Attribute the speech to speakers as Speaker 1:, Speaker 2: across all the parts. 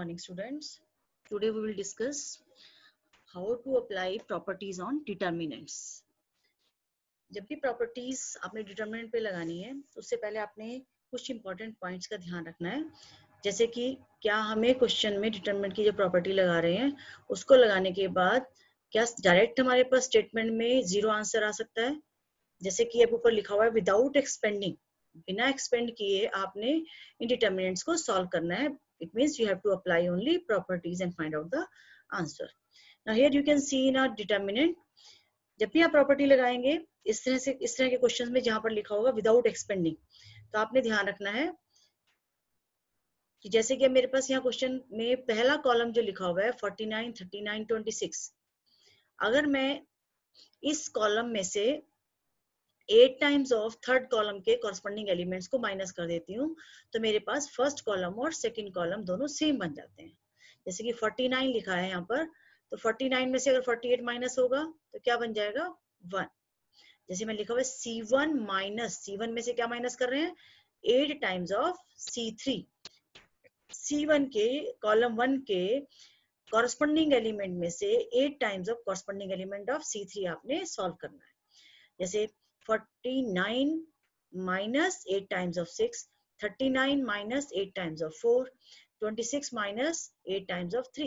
Speaker 1: morning, students. Today we will discuss how to apply properties on determinants. जब भी properties आपने determinant पे लगानी है तो उससे पहले आपने कुछ important points का ध्यान रखना है, जैसे कि क्या हमें क्वेश्चन में determinant की जो property लगा रहे हैं उसको लगाने के बाद क्या डायरेक्ट हमारे पास स्टेटमेंट में जीरो आंसर आ सकता है, जैसे कि अब ऊपर लिखा हुआ है विदाउट एक्सपेंडिंग, बिना एक्सपेंड किए आपने इन डिटर्मिनेंट्स को सॉल्व करना है. It means you have to apply only properties and find out the answer. Now here you can see in our determinant, जब भी आप प्रॉपर्टी लगाएंगे इस तरह के क्वेश्चंस में जहां पर लिखा होगा विदाउट एक्सपेंडिंग, तो आपने ध्यान रखना है कि जैसे कि मेरे पास यहाँ क्वेश्चन में पहला कॉलम जो लिखा हुआ है 49, 39, 26, अगर मैं इस कॉलम में से 8 टाइम्स ऑफ थर्ड कॉलम के कॉरस्पॉन्डिंग एलिमेंट्स को माइनस कर देती हूँ तो मेरे पास फर्स्ट कॉलम और सेकंड कॉलम दोनों सेम बन जाते हैं. जैसे कि 49 लिखा है यहाँ पर, तो 49 में से अगर 48 माइनस होगा तो क्या बन जाएगा 1. जैसे मैं लिखा हुआ है C1 माइनस, C1 में से क्या माइनस कर रहे हैं 8 टाइम्स ऑफ C3. C1 के कॉलम 1 के कॉरस्पॉन्डिंग एलिमेंट में से 8 times of corresponding element of C3 आपने सॉल्व करना है. जैसे 49 minus 8 times of 6, 39 minus 8 times of 4, 26 minus 8 times of 3.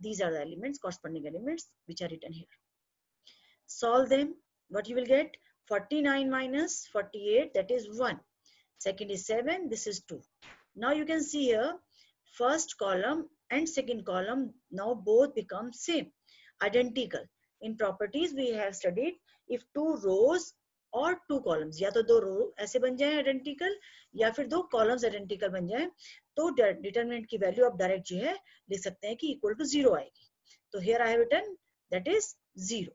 Speaker 1: These are the elements, corresponding elements, which are written here. Solve them. What you will get? 49 minus 48, that is 1. Second is 7, this is 2. Now you can see here, first column and second column now both become same, identical. In properties we have studied if two rows और two columns, या तो दो रो ऐसे बन जाए identical या फिर दो कॉलम्स आइडेंटिकल बन जाए, तो डिटरमिनेंट की वैल्यू आप डायरेक्ट जो है लिख सकते हैं कि इक्वल टू जीरो आएगी. तो here I have written that is zero.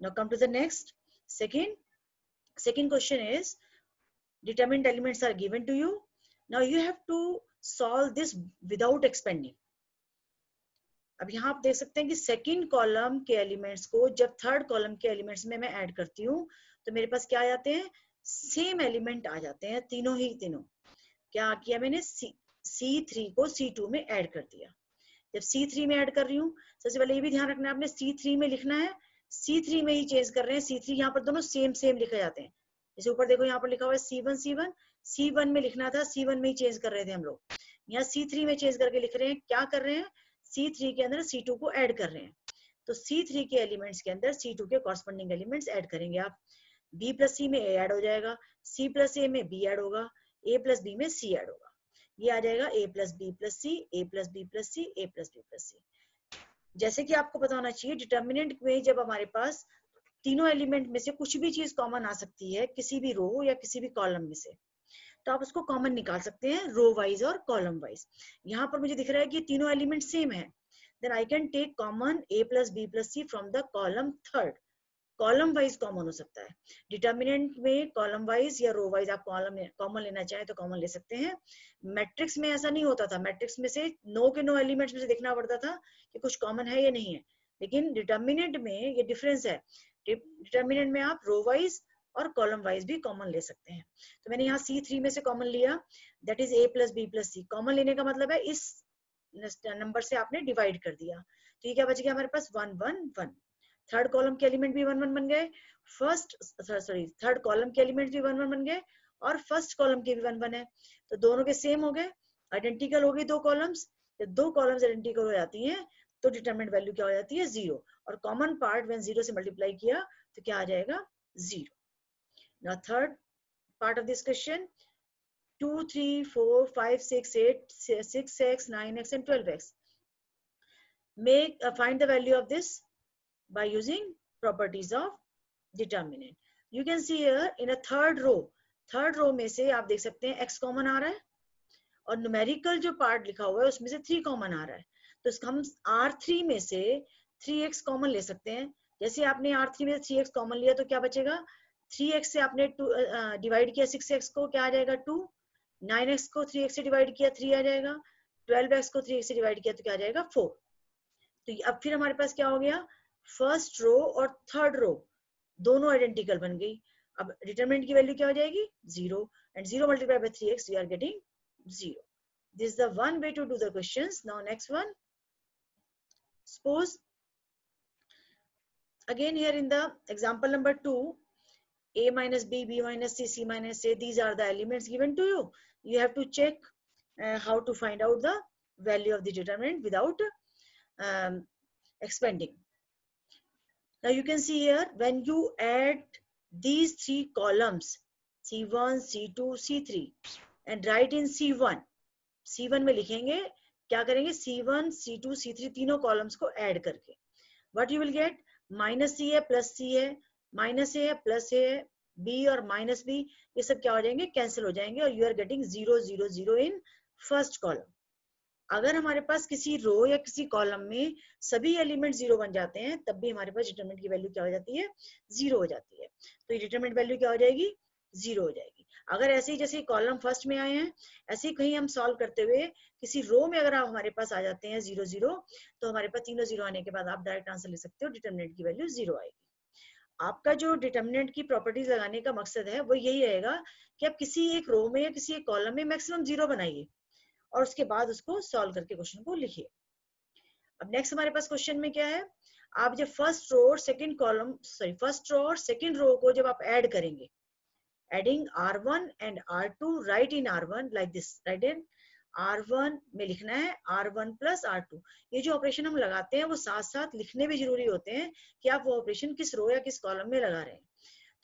Speaker 1: Now come to the next. Second question is determinant elements are given to you. Now you have to solve this without expanding. अब यहाँ आप देख सकते हैं कि second column के elements को जब थर्ड कॉलम के एलिमेंट्स में मैं ऐड करती हूँ तो मेरे पास क्या आ जाते हैं, सेम एलिमेंट आ जाते हैं, तीनों. क्या किया मैंने, C3 को C2 में ऐड कर दिया. जब C3 में ऐड कर रही हूँ, सबसे पहले ये भी ध्यान रखना है आपने C3 में लिखना है, C3 में ही चेंज कर रहे हैं. C3 यहाँ पर दोनों सेम लिखे जाते हैं. जैसे ऊपर देखो यहाँ पर लिखा हुआ है C1 में लिखना था, C1 में ही चेंज कर रहे थे हम लोग. यहाँ C3 में चेंज करके लिख रहे हैं. क्या कर रहे हैं, C3 के अंदर C2 को ऐड कर रहे हैं. तो C3 के एलिमेंट्स के अंदर C2 के कॉरस्पॉन्डिंग एलिमेंट्स ऐड करेंगे आप. B प्लस C में A ऐड हो जाएगा, C प्लस A में B ऐड होगा, A प्लस B में C ऐड होगा. ये आ जाएगा A plus B plus C, A plus B plus C, A plus B plus C. जैसे कि आपको पता होना चाहिए डिटर्मिनेंट में जब हमारे पास तीनों एलिमेंट में से कुछ भी चीज कॉमन आ सकती है किसी भी रो या किसी भी कॉलम में से, तो आप उसको कॉमन निकाल सकते हैं रो वाइज और कॉलम वाइज. यहाँ पर मुझे दिख रहा है कि तीनों एलिमेंट सेम है, then I can take common A plus B plus C from the column third. Column wise common हो सकता है. डिटर्मिनेंट में कॉलम वाइज या रो वाइज आप कॉमन लेना चाहें तो कॉमन ले सकते हैं. मैट्रिक्स में ऐसा नहीं होता था, मैट्रिक्स में से नो के नो एलिमेंट्स में से देखना पड़ता था कि कुछ कॉमन है या नहीं है. लेकिन डिटर्मिनेंट में ये डिफरेंस है, डिटर्मिनेंट में आप रो वाइज और कॉलम वाइज भी कॉमन ले सकते हैं. तो मैंने यहाँ C3 में से कॉमन लिया, that is A plus B plus C. Common लेने का मतलब है इस नंबर से आपने डिवाइड कर दिया, तो ये क्या बच गया हमारे पास 1 1 1. थर्ड कॉलम के एलिमेंट भी 1 1 बन गए, थर्ड कॉलम के एलिमेंट भी 1 1 बन गए और फर्स्ट कॉलम के भी 1 1 है. तो दोनों के सेम हो गए, आइडेंटिकल हो गई दो कॉलम्स. जब दो कॉलम्स आइडेंटिकल हो जाती हैं तो डिटरमिनेंट वैल्यू क्या हो जाती है, जीरो. और कॉमन पार्ट व्हेन जीरो से मल्टीप्लाई किया तो क्या आ जाएगा, zero. Now third part of this question, 2, 3, 4, 5, 6, 8, 6x, 9x and 12x. Find the value of this by using properties of determinant. You can see here in a third row में से आप देख सकते हैं x कॉमन आ रहा है और numerical जो पार्ट लिखा हुआ है उसमें से 3 कॉमन आ रहा है. तो हम R3 में से 3x कॉमन ले सकते हैं. जैसे आपने R3 में से 3x कॉमन लिया तो क्या बचेगा, 3x से आपने डिवाइड किया 6x को, क्या आ जाएगा 2. 9x को 3x से डिवाइड किया 3 आ जाएगा. 12x को 3x से डिवाइड किया तो क्या आ जाएगा 4. तो अब फिर हमारे पास क्या हो गया, फर्स्ट रो और थर्ड रो दोनों आइडेंटिकल बन गई. अब डिटरमिनेंट की वैल्यू क्या हो जाएगी, 0. And 0 multiply by 3x we are getting 0. This is the one way to do the questions. Now next one, suppose again here in the example number 2, a minus b, b minus c, c minus a, these are the elements given to you. You have to check how to find out the value of the determinant without expanding. Now you can see here, when you add these three columns, C1, C2, C3, and write in C1, C1 में लिखेंगे, क्या करेंगे, C1, C2, C3 तीनों columns को add करके, what you will get, minus C है plus C है, minus A है प्लस A है, B और माइनस B, ये सब क्या हो जाएंगे, कैंसिल हो जाएंगे, और you are getting 0, 0, 0 in first column. अगर हमारे पास किसी रो या किसी कॉलम में सभी एलिमेंट जीरो बन जाते हैं, तब भी हमारे पास डिटरमिनेंट की वैल्यू क्या हो जाती है, जीरो हो जाती है. तो ये डिटरमिनेंट वैल्यू क्या हो जाएगी, जीरो हो जाएगी. अगर ऐसे ही जैसे कॉलम फर्स्ट में आए हैं, ऐसे ही कहीं हम सॉल्व करते हुए किसी रो में अगर आप हमारे पास आ जाते हैं 0, 0, तो हमारे पास तीनों जीरो आने के बाद आप डायरेक्ट आंसर ले सकते हो, डिटरमिनेंट की वैल्यू जीरो आएगी. आपका जो डिटरमिनेंट की प्रॉपर्टीज लगाने का मकसद है वो यही रहेगा कि आप किसी एक रो में या किसी एक कॉलम में मैक्सिमम जीरो बनाइए और उसके बाद उसको सॉल्व करके क्वेश्चन को लिखिए. अब नेक्स्ट हमारे पास क्वेश्चन में क्या है, आप जब फर्स्ट रो और second column, sorry first row और सेकंड रो को जब आप ऐड करेंगे, adding R1 and R2, right in R1 like this, right in R1 में लिखना है R1 प्लस R2. ये जो ऑपरेशन हम लगाते हैं वो साथ साथ लिखने भी जरूरी होते हैं कि आप वो ऑपरेशन किस रो या किस कॉलम में लगा रहे हैं.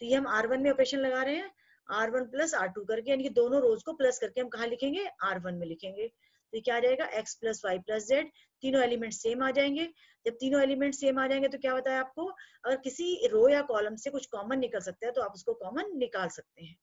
Speaker 1: तो ये हम R1 में ऑपरेशन लगा रहे हैं, R1 प्लस R2 करके, यानी कि दोनों रोज को प्लस करके हम कहाँ लिखेंगे, R1 में लिखेंगे. तो ये क्या आ जाएगा, x plus y plus z, तीनों एलिमेंट सेम आ जाएंगे. जब तीनों एलिमेंट सेम आ जाएंगे तो क्या होता है आपको, अगर किसी रो या कॉलम से कुछ कॉमन निकल सकता है तो आप उसको कॉमन निकाल सकते हैं.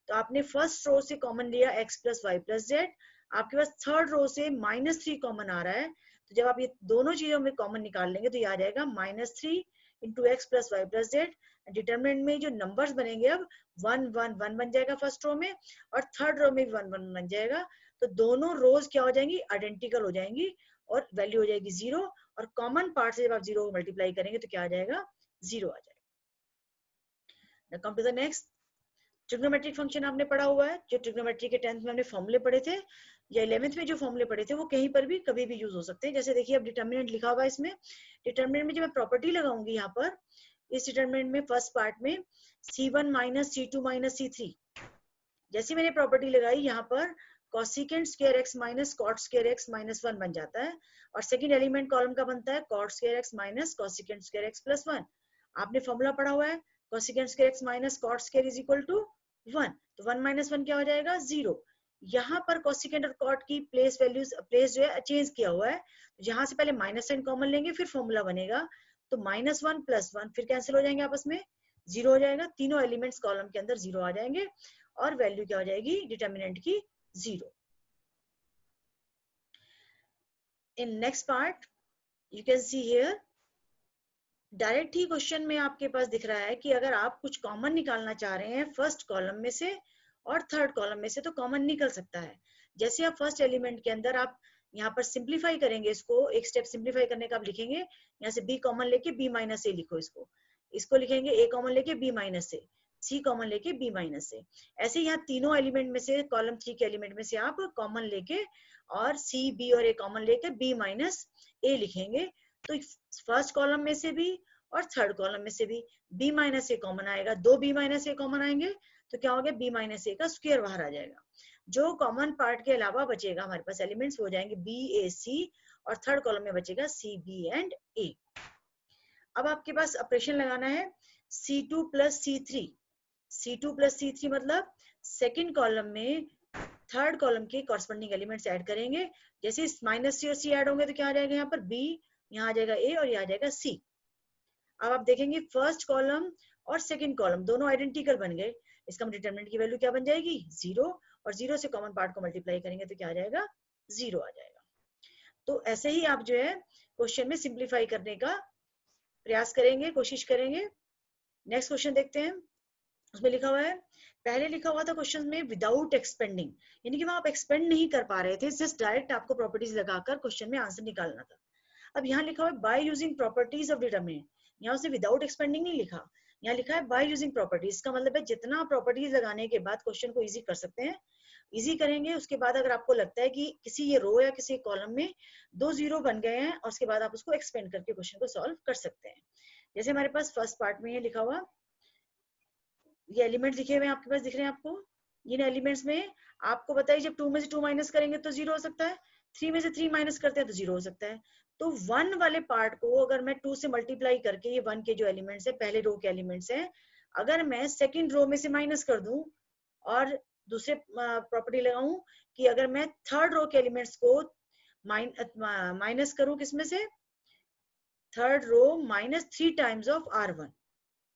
Speaker 1: तो आपने फर्स्ट रो से कॉमन लिया x plus y plus z, आपके पास थर्ड रो से -3 कॉमन आ रहा है, तो जब आप ये दोनों चीजों में कॉमन निकाल लेंगे तो ये आ जाएगा -3 into x plus y plus z. Determinant में जो नंबर्स बनेंगे अब 1, 1, 1 बन जाएगा फर्स्ट रो में, और थर्ड रो में भी 1, 1 बन जाएगा. तो दोनों रोज क्या हो जाएंगी, आइडेंटिकल हो जाएंगी और वैल्यू हो जाएगी 0, और कॉमन पार्ट से जब आप 0 को मल्टीप्लाई करेंगे तो क्या आ जाएगा, 0 आ जाएगा. Now come to the next. Trigonometric function आपने पढ़ा हुआ है, जो ट्रिग्नोमेट्री के 10th में हमने फॉर्मूले पढ़े थे या 11th में जो फॉर्मूले पढ़े थे वो कहीं पर भी कभी भी यूज हो सकते हैं. जैसे देखिए अब डिटरमिनेंट लिखा हुआ है, इसमें डिटरमिनेंट में जो मैं प्रॉपर्टी लगाऊंगी यहाँ पर, इस डिटरमिनेंट में फर्स्ट पार्ट में C1 minus C2 minus C3, जैसे मैंने प्रॉपर्टी लगाई यहाँ पर cosecant square x minus cot square x minus 1 बन जाता है, और सेकंड एलिमेंट कॉलम का बनता है cot square x minus cosecant square x plus 1. आपने फॉर्मूला पढ़ा हुआ है, cosecant square x minus cot square is equal to 1, तो 1 माइनस 1 क्या हो जाएगा, 0. यहाँ पर cosecant और cot की प्लेस जो है चेंज किया हुआ है, यहाँ से पहले माइनस साइन कॉमन लेंगे फिर फॉर्मूला बनेगा, तो -1 प्लस 1 फिर कैंसिल हो जाएंगे आपस में, 0 हो जाएगा. तीनों एलिमेंट्स कॉलम के अंदर 0 आ जाएंगे और वैल्यू क्या हो जाएगी डिटरमिनेंट की, 0. In next part you can see here, direct he question में आपके पास दिख रहा है कि अगर आप कुछ कॉमन निकालना चाह रहे हैं फर्स्ट कॉलम में से और थर्ड कॉलम में से, तो कॉमन निकल सकता है. जैसे आप फर्स्ट एलिमेंट के अंदर आप यहाँ पर सिंप्लीफाई करेंगे, इसको एक स्टेप सिंप्लीफाई करने का आप लिखेंगे, यहाँ से b कॉमन लेके b माइनस ए लिखो, इसको लिखेंगे a कॉमन लेके b माइनस ए, c कॉमन लेके b माइनस ए. ऐसे यहाँ तीनों एलिमेंट में से, कॉलम 3 के एलिमेंट में से आप कॉमन लेके और c, b और a कॉमन लेके b माइनस ए लिखेंगे. तो फर्स्ट कॉलम में से भी और थर्ड कॉलम में से भी b माइनस ए कॉमन आएगा, दो b माइनस ए कॉमन आएंगे तो क्या हो गया, b माइनस ए का स्क्वायर बाहर आ जाएगा. जो कॉमन पार्ट के अलावा बचेगा हमारे पास एलिमेंट्स हो जाएंगे b, a, c, और थर्ड कॉलम में बचेगा c, b एंड a. अब आपके पास ऑपरेशन लगाना है C2 plus C3. C2 plus C3 मतलब सेकेंड कॉलम में थर्ड कॉलम के कॉरस्पॉन्डिंग एलिमेंट्स ऐड करेंगे. जैसे -c और c ऐड होंगे तो क्या आ जाएगा, यहाँ पर b, यहाँ आ जाएगा a और यहाँ आ जाएगा c. अब आप देखेंगे फर्स्ट कॉलम और सेकंड कॉलम दोनों आइडेंटिकल बन गए, इसका डिटरमिनेंट की वैल्यू क्या बन जाएगी, 0, और 0 से कॉमन पार्ट को मल्टीप्लाई करेंगे तो क्या आ जाएगा, 0 आ जाएगा. तो ऐसे ही आप जो है क्वेश्चन में सिंप्लीफाई करने का प्रयास करेंगे, कोशिश करेंगे. नेक्स्ट क्वेश्चन देखते हैं. उसमें लिखा हुआ है, पहले लिखा हुआ था क्वेश्चन में विदाउट एक्सपेंडिंग, यानी कि वहां आप एक्सपेंड नहीं कर पा रहे थे, जस्ट डायरेक्ट आपको प्रॉपर्टीज लगाकर क्वेश्चन में आंसर निकालना था. अब यहाँ लिखा हुआ है by using properties of determinant, यहाँ उसने विदाउट एक्सपेंडिंग नहीं लिखा, यहाँ लिखा है बाय यूजिंग प्रॉपर्टीज. इसका मतलब है जितना प्रॉपर्टीज लगाने के बाद क्वेश्चन को इजी कर सकते हैं, इजी करेंगे। उसके बाद अगर आपको लगता है कि किसी ये रो या किसी कॉलम में 2 जीरो बन गए हैं, और उसके बाद आप उसको एक्सपेंड करके क्वेश्चन को सॉल्व कर सकते हैं। जैसे हमारे पास फर्स्ट पार्ट में ये लिखा हुआ, ये एलिमेंट लिखे हुए हैं आपके पास, दिख रहे हैं आपको? इन एलिमेंट्स में आपको बताइए, जब 2 में से 2 माइनस करेंगे तो 0 हो सकता है, 3 में से 3 माइनस करते हैं तो 0 हो सकता है। तो 1 वाले पार्ट को अगर मैं 2 से मल्टीप्लाई करके, ये 1 के जो एलिमेंट्स है, पहले रो के एलिमेंट्स है, अगर मैं सेकंड रो में से माइनस कर दूं, और दूसरे प्रॉपर्टी लगाऊं कि अगर मैं थर्ड रो के एलिमेंट्स को माइनस करूं, किसमें से? Third row minus 3 times of R1।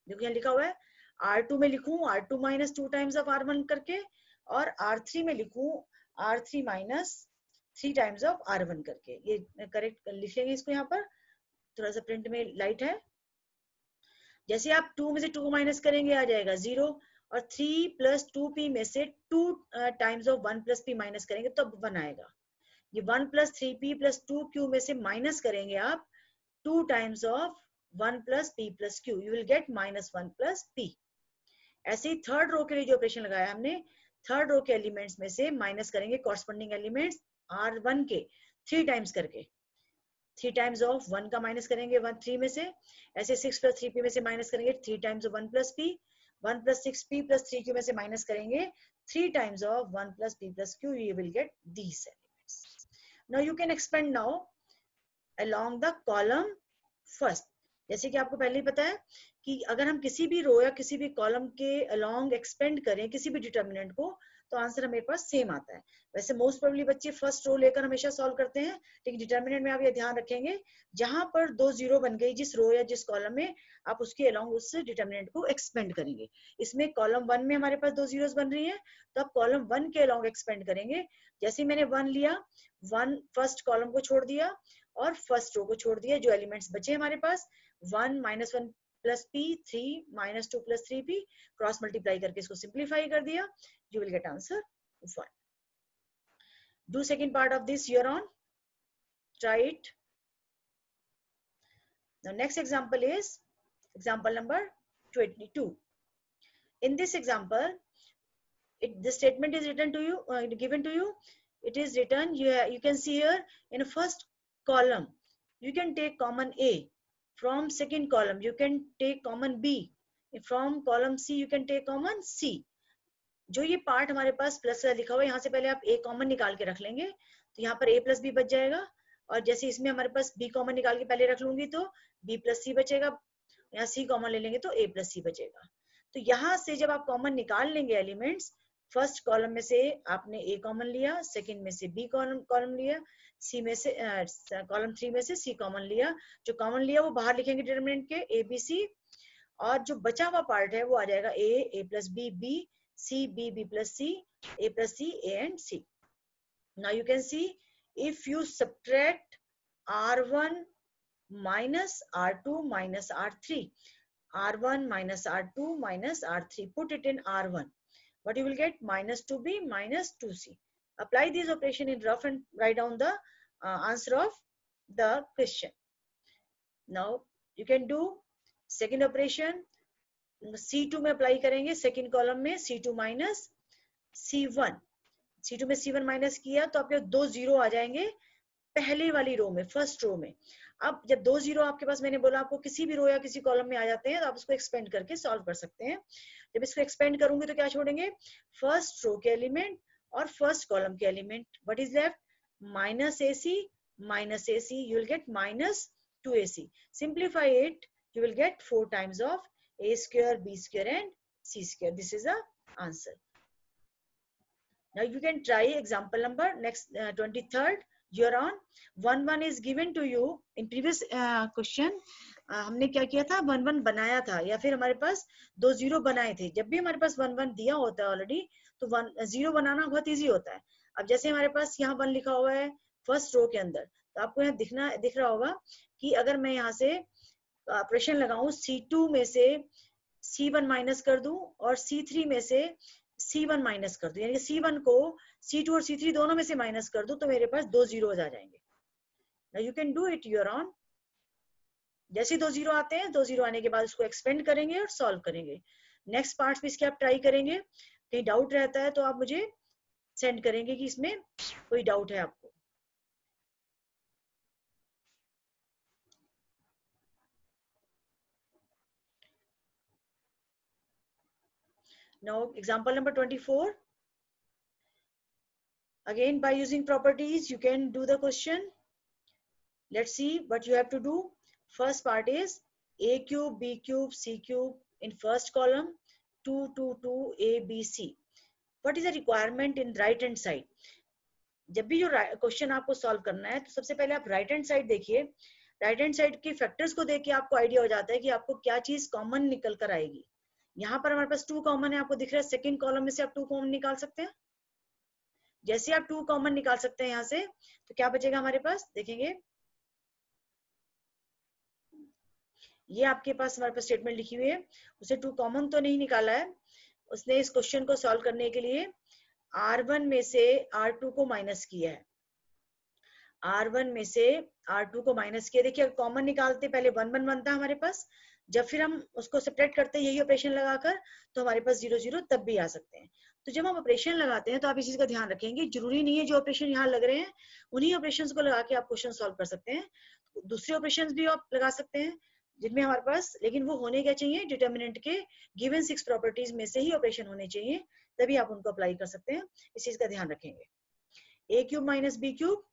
Speaker 1: देखो यहाँ लिखा हुआ है, R2 में लिखूं R2 minus 2 times of R1 करके, और R3 में लिखूं R3 minus 3 times of R1 करके। ये करेक्ट लिख लेंगे इसको। यहाँ पर थोड़ा सा प्रिंट में लाइट है। जैसे आप 2 में से 2 माइनस करेंगे आ जाएगा 0, और 3 प्लस 2p में से 2 times of 1 plus p minus करेंगे तब 1 आएगा। ये 1 प्लस 3p प्लस 2q में से माइनस करेंगे आप 2 times of 1 plus p plus q, you will get minus 1 plus p। ऐसे ही थर्ड रो के लिए जो ऑपरेशन लगाया हमने, थर्ड रो के एलिमेंट्स में से माइनस करेंगे कॉरस्पॉन्डिंग एलिमेंट्स R1 के 3 टाइम्स करके। 3 टाइम्स ऑफ 1 का माइनस करेंगे 1 3 में से, ऐसे 6 प्लस 3p में से माइनस करेंगे 3 times of 1 plus p, 1 plus 6p plus 3q में से माइनस करेंगे 3 times of 1 plus p plus q, you will get these elements. Now you can expand now along the column first। जैसे कि आपको पहले ही पता है कि अगर हम किसी भी रो या किसी भी कॉलम के अलोंग एक्सपेंड करें किसी भी डिटर्मिनेंट को, तो आंसर हमारे पास सेम आता है। वैसे मोस्ट प्रोबेबली बच्चे फर्स्ट रो लेकर हमेशा सॉल्व करते हैं, लेकिन डिटर्मिनेंट में आप ये ध्यान रखेंगे, जहां पर 2 जीरो बन गई जिस रो या जिस कॉलम में, आप उसके अलोंग उस डिटर्मिनेंट को एक्सपेंड करेंगे। इसमें कॉलम 1 में हमारे पास 2 जीरोस बन रही है, तो आप कॉलम 1 के अलोंग एक्सपेंड करेंगे। जैसे मैंने 1 लिया, 1 फर्स्ट कॉलम को छोड़ दिया और फर्स्ट रो को छोड़ दिया, जो एलिमेंट्स बचे हमारे पास 1 minus 1 plus p, 3 minus 2 plus 3p, cross multiply करके इसको सिंप्लीफाई कर दिया, you will get answer 1. Do second part of this here on, try it. Now next example is example number 22. In this example, the statement is written to you, given to you. It is written, you can see here in first column you can take common a, from second column you can take common b, from column c you can take common c। जो ये part हमारे पास plus का लिखा हुआ है, यहाँ से पहले आप a कॉमन निकाल के रख लेंगे, तो यहाँ पर a प्लस b बच जाएगा। और जैसे इसमें हमारे पास b कॉमन निकाल के पहले रख लूंगी तो b प्लस c बचेगा, यहाँ c कॉमन ले लेंगे तो a प्लस c बचेगा। तो यहाँ से जब आप कॉमन निकाल लेंगे एलिमेंट्स, फर्स्ट कॉलम में से आपने a कॉमन लिया, सेकंड में से b कॉलम लिया, सी में से कॉलम 3 में से c कॉमन लिया। जो कॉमन लिया वो बाहर लिखेंगे डिटरमिनेंट के a b c, और जो बचा हुआ पार्ट है वो आ जाएगा a plus b b, c b b plus c, a plus c a and c। Now you can see if you subtract r1 minus r2 minus r3, r1 minus r2 minus r3, put it in r1, what you will get? Minus 2b minus 2c. Apply this operation in rough and write down the answer of the question. Now you can do second operation, C2 में apply करेंगे, second column में C2 minus C1, C2 में C1 minus किया तो आपके 2 zero आ जाएंगे पहले वाली रो में, फर्स्ट रो में। अब जब 2 जीरो आपके पास, मैंने बोला आपको किसी भी रो या किसी कॉलम में आ जाते हैं तो आप उसको एक्सपेंड करके सॉल्व कर सकते हैं। जब इसको एक्सपेंड करूंगे तो क्या छोड़ेंगे? फर्स्ट रो के एलिमेंट और फर्स्ट कॉलम के element. What is left? Minus AC minus AC, you will get minus 2AC. Simplify it, you will get 4 times of a square, b square and c square. This is the answer. Now you can try example number next 23rd. You're on 1 1 is given to you in previous question। हमने क्या किया था? 1 1 बनाया था, या फिर हमारे पास 2 zero बनाए थे। जब भी हमारे पास 1 1 दिया होता है ऑलरेडी, तो 1 0 बनाना बहुत इजी होता है। अब जैसे हमारे पास यहाँ 1 लिखा हुआ है फर्स्ट रो के अंदर, तो आपको यहाँ दिख रहा होगा कि अगर मैं यहाँ से ऑपरेशन लगाऊं, C2 में से C1 माइनस कर दूं और C3 में से C1 माइनस कर दूं, यानी कि C1 को C2 और C3 दोनों में से माइनस कर दूं, तो मेरे पास 2 जीरोस आ जाएंगे। Now you can do it your own। जैसे 2 जीरो आते हैं, 2 जीरो आने के बाद उसको एक्सपेंड करेंगे और सॉल्व करेंगे। नेक्स्ट पार्ट भी इसके आप ट्राई करेंगे। कहीं डाउट रहता है तो आप मुझे सेंड करेंगे कि इसमें कोई डाउट है आपको। Now example number 24. Again, by using properties, you can do the question. Let's see what you have to do. First part is a cube, b cube, c cube in first column, 2, 2, 2, a, b, c. What is the requirement in right hand side? जब भी जो question आपको solve करना है तो सबसे पहले आप राइट हैंड साइड देखिए। राइट हैंड साइड के फैक्टर्स को देख के आपको आइडिया हो जाता है कि आपको क्या चीज कॉमन निकल कर आएगी। यहाँ पर हमारे पास 2 कॉमन है, आपको दिख रहा है सेकंड कॉलम में से आप 2 कॉमन निकाल सकते हैं। जैसे आप 2 कॉमन निकाल सकते हैं यहाँ से, तो क्या बचेगा हमारे पास, देखेंगे ये आपके पास हमारे पास स्टेटमेंट लिखी हुई है। उसे 2 कॉमन तो नहीं निकाला है, उसने इस क्वेश्चन को सॉल्व करने के लिए R1 में से R2 को माइनस किया है। R1 में से R2 को माइनस किया। देखिए कॉमन निकालते पहले 1 1 बनता है हमारे पास, जब फिर हम उसको सेपरेट करते हैं यही ऑपरेशन लगाकर, तो हमारे पास 0 0 तब भी आ सकते हैं। तो जब हम ऑपरेशन लगाते हैं तो आप इस चीज का ध्यान रखेंगे, जरूरी नहीं है जो ऑपरेशन यहाँ लग रहे हैं उन्हीं ऑपरेशंस को लगा के आप क्वेश्चन सॉल्व कर सकते हैं। दूसरे ऑपरेशंस भी आप लगा सकते हैं जिनमें हमारे पास, लेकिन वो होने क्या चाहिए, डिटर्मिनेंट के गिवन 6 प्रॉपर्टीज में से ही ऑपरेशन होने चाहिए, तभी आप उनको अप्लाई कर सकते हैं। इस चीज का ध्यान रखेंगे। a cube minus B cube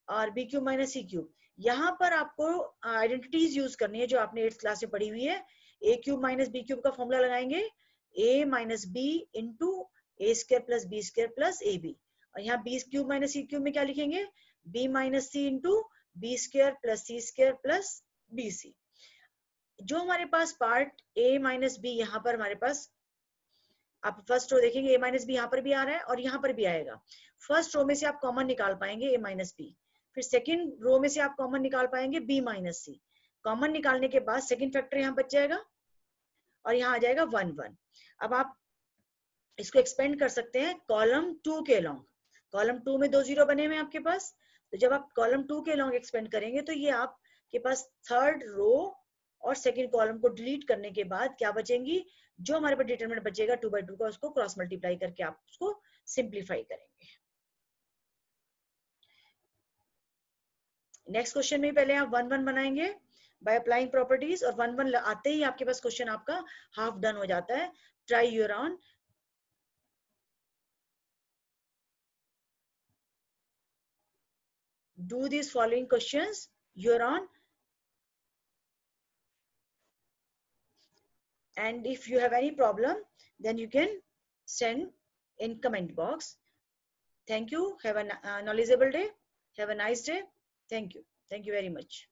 Speaker 1: और B cube minus C cube, यहाँ पर आपको आइडेंटिटीज यूज करनी है जो आपने 8th क्लास में पढ़ी हुई है। a cube minus B cube का फॉर्मूला लगाएंगे a minus B into A square plus B square plus A B, और यहाँ B cube minus C cube में क्या लिखेंगे, b minus C into B square plus C square plus B C. जो हमारे पास पार्ट a माइनस बी, यहाँ पर हमारे पास आप फर्स्ट रो देखेंगे a माइनस बी यहाँ पर भी आ रहा है और यहाँ पर भी आएगा। फर्स्ट रो में से आप कॉमन निकाल पाएंगे a माइनस बी, फिर सेकंड रो में से आप कॉमन निकाल पाएंगे b माइनस सी। कॉमन निकालने के बाद सेकंड फैक्टर यहाँ बच जाएगा और यहाँ आ जाएगा 1 1। अब आप इसको एक्सपेंड कर सकते हैं कॉलम 2 के लॉन्ग। कॉलम 2 में 2 0 बने हुए आपके पास, तो जब आप कॉलम 2 के लॉन्ग एक्सपेंड करेंगे तो ये आपके पास थर्ड रो और सेकंड कॉलम को डिलीट करने के बाद क्या बचेंगी, जो हमारे पास डिटरमिनेंट बचेगा 2 by 2 का, उसको क्रॉस मल्टीप्लाई करके आप उसको सिंप्लीफाई करेंगे। नेक्स्ट क्वेश्चन में पहले आप 1 1 बनाएंगे बाय अप्लाइंग प्रॉपर्टीज, और 1 1 आते ही आपके पास क्वेश्चन आपका हाफ डन हो जाता है। Try your on. Do these following questions your own, and if you have any problem then you can send in comment box. Thank you. Have a knowledgeable day. Have a nice day. Thank you very much.